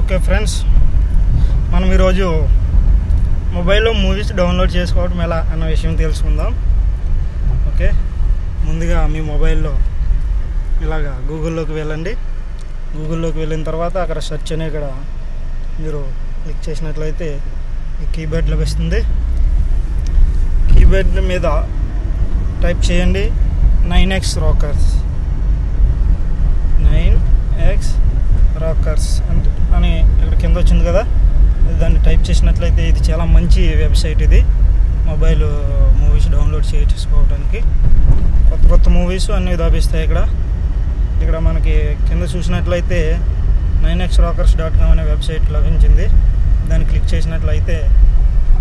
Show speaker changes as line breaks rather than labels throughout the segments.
Okay friends, మనం ఈరోజు మొబైల్లో మూవీస్ డౌన్లోడ్ చేసుకోవడం ఎలా అన్న విషయం తెలుసుకుందాం. ఓకే, ముందుగా మీ మొబైల్లో ఇలాగా గూగుల్లోకి వెళ్ళండి. గూగుల్లోకి వెళ్ళిన తర్వాత అక్కడ సెర్చ్ అనే ఇక్కడ మీరు క్లిక్ చేసినట్లయితే ఈ కీబోర్డ్ లభిస్తుంది. కీబోర్డ్ మీద టైప్ చేయండి 9X రాకర్స్, 9X రాకర్స్ అని ఇక్కడ కింద వచ్చింది కదా, దాన్ని టైప్ చేసినట్లయితే ఇది చాలా మంచి వెబ్సైట్. ఇది మొబైల్ మూవీస్ డౌన్లోడ్ చేసుకోవడానికి కొత్త కొత్త మూవీస్ అన్నీ లభిస్తాయి. ఇక్కడ మనకి కింద చూసినట్లయితే 9xrockers.com అనే వెబ్సైట్ లభించింది. దాన్ని క్లిక్ చేసినట్లయితే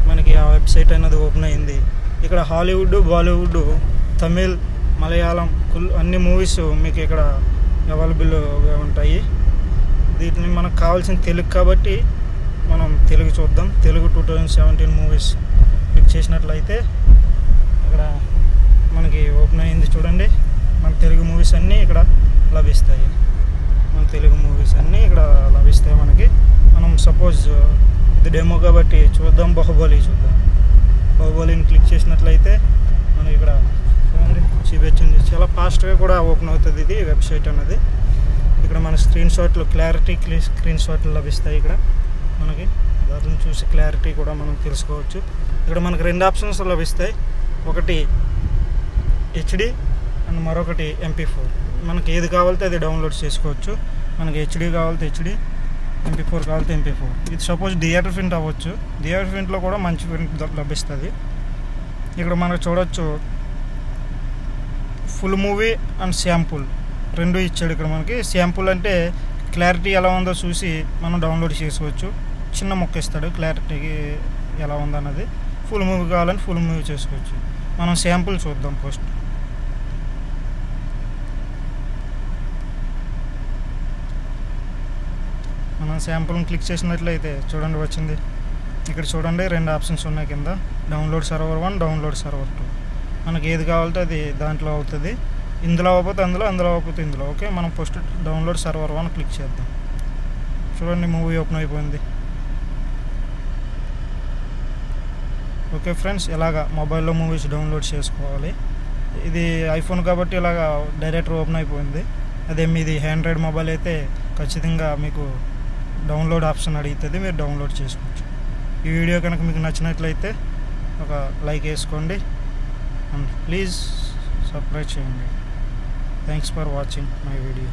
మనకి ఆ వెబ్సైట్ అనేది ఓపెన్ అయింది. ఇక్కడ హాలీవుడ్, బాలీవుడ్, తమిళ్, మలయాళం అన్ని మూవీస్ మీకు ఇక్కడ అవైలబుల్గా ఉంటాయి. వీటిని మనకు కావాల్సిన తెలుగు కాబట్టి మనం తెలుగు చూద్దాం. తెలుగు 2017 మూవీస్ క్లిక్ చేసినట్లయితే ఇక్కడ మనకి ఓపెన్ అయింది. చూడండి, మన తెలుగు మూవీస్ అన్నీ ఇక్కడ లభిస్తాయి. మనకి మనం సపోజ్ ఇది డెమో కాబట్టి చూద్దాం, బాహుబలి చూద్దాం. బాహుబలిని క్లిక్ చేసినట్లయితే మనం ఇక్కడ చూడండి చూపించింది. చాలా ఫాస్ట్గా కూడా ఓపెన్ అవుతుంది ఇది వెబ్సైట్ అనేది. ఇక్కడ మన స్క్రీన్ షాట్లు లభిస్తాయి. ఇక్కడ మనకి దాన్ని చూసి క్లారిటీ కూడా మనం తెలుసుకోవచ్చు. ఇక్కడ మనకి 2 ఆప్షన్స్ లభిస్తాయి. ఒకటి హెచ్డి అండ్ మరొకటి MP4. మనకి ఏది కావాలితే అది డౌన్లోడ్ చేసుకోవచ్చు. మనకి హెచ్డి కావాలితే హెచ్డి, MP4 కావాలితే MP4. ఇది సపోజ్ థియేటర్ ప్రింట్ అవ్వచ్చు. థియేటర్ ప్రింట్లో కూడా మంచి ప్రింట్ లభిస్తుంది. ఇక్కడ మనకు చూడవచ్చు ఫుల్ మూవీ అండ్ శాంపుల్ 2 ఇచ్చాడు. ఇక్కడ మనకి శాంపుల్ అంటే క్లారిటీ ఎలా ఉందో చూసి మనం డౌన్లోడ్ చేసుకోవచ్చు. చిన్న మొక్క ఇస్తాడు క్లారిటీకి ఎలా ఉందన్నది. ఫుల్ మూవీ కావాలని ఫుల్ మూవీ చేసుకోవచ్చు. మనం శాంపుల్ చూద్దాం ఫస్ట్. మనం శాంపుల్ని క్లిక్ చేసినట్లయితే చూడండి వచ్చింది. ఇక్కడ చూడండి 2 ఆప్షన్స్ ఉన్నాయి కింద, డౌన్లోడ్ సర్వర్ 1, డౌన్లోడ్ సర్వర్ 2. మనకి ఏది కావాలితే అది దాంట్లో అవుతుంది. ఇందులో అవ్వకపోతే అందులో అవ్వకపోతే ఇందులో. ఓకే, మనం ఫస్ట్ డౌన్లోడ్ సర్వర్ 1 క్లిక్ చేద్దాం. చూడండి మూవీ ఓపెన్ అయిపోయింది. ఓకే ఫ్రెండ్స్, ఇలాగా మొబైల్లో మూవీస్ డౌన్లోడ్ చేసుకోవాలి. ఇది ఐఫోన్ కాబట్టి ఇలాగా డైరెక్ట్ ఓపెన్ అయిపోయింది. అదే మీది ఆండ్రాయిడ్ మొబైల్ అయితే ఖచ్చితంగా మీకు డౌన్లోడ్ ఆప్షన్ అడుగుతుంది, మీరు డౌన్లోడ్ చేసుకోవచ్చు. ఈ వీడియో కనుక మీకు నచ్చినట్లయితే ఒక లైక్ వేసుకోండి అండ్ ప్లీజ్ సబ్స్క్రైబ్ చేయండి. Thanks for watching my video.